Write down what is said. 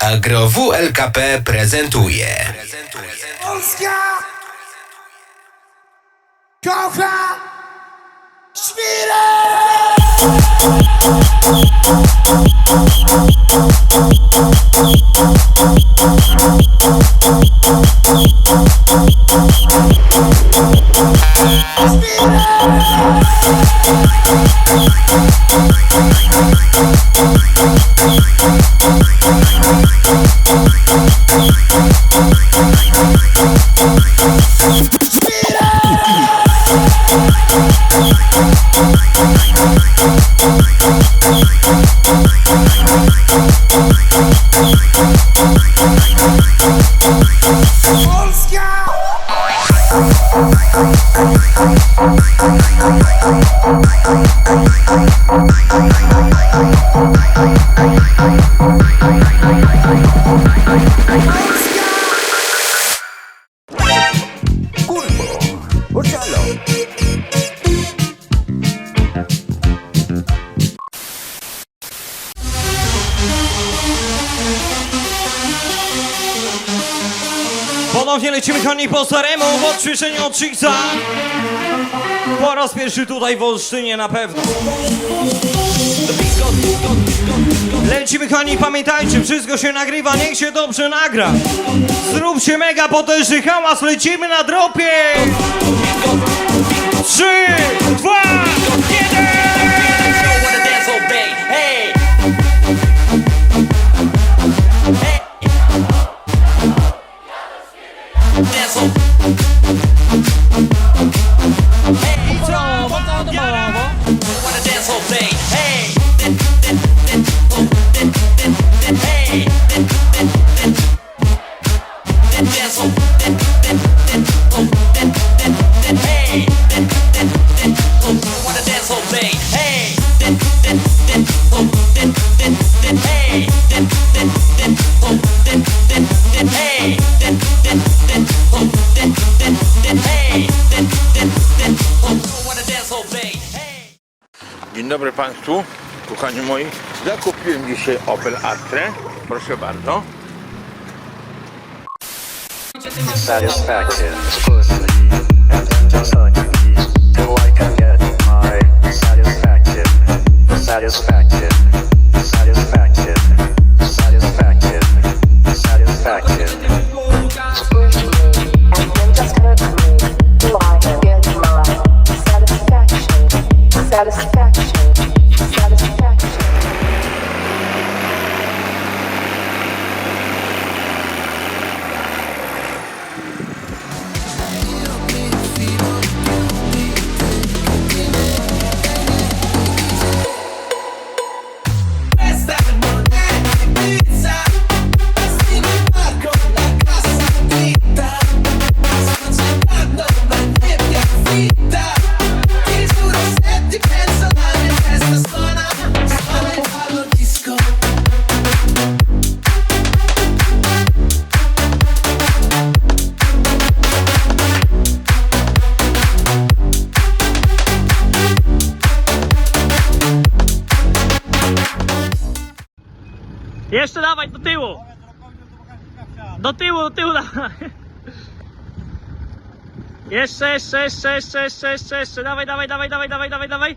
Agro Wlkp prezentuje. Polska kocha świrę! Ponownie lecimy, kochani, po staremu w odćwiczeniu od Chicksa. Po raz pierwszy tutaj w Olsztynie na pewno. Lecimy, kochani, pamiętajcie, wszystko się nagrywa, niech się dobrze nagra. Zróbcie mega potężny hałas, lecimy na dropie. 3, 2, 1. Dzień dobry Państwu, kochani moi. Zakupiłem dzisiaj Opel Astrę, proszę bardzo. Satisfaction exclusively, and then just like me, till I can get my satisfaction, satisfaction, satisfaction, satisfaction, satisfaction. Exclusively, and then just like me, till I can get my satisfaction, satisfaction, satisfaction. Jeszcze dawaj, do tyłu! Do tyłu, dawaj! Jeszcze, dawaj!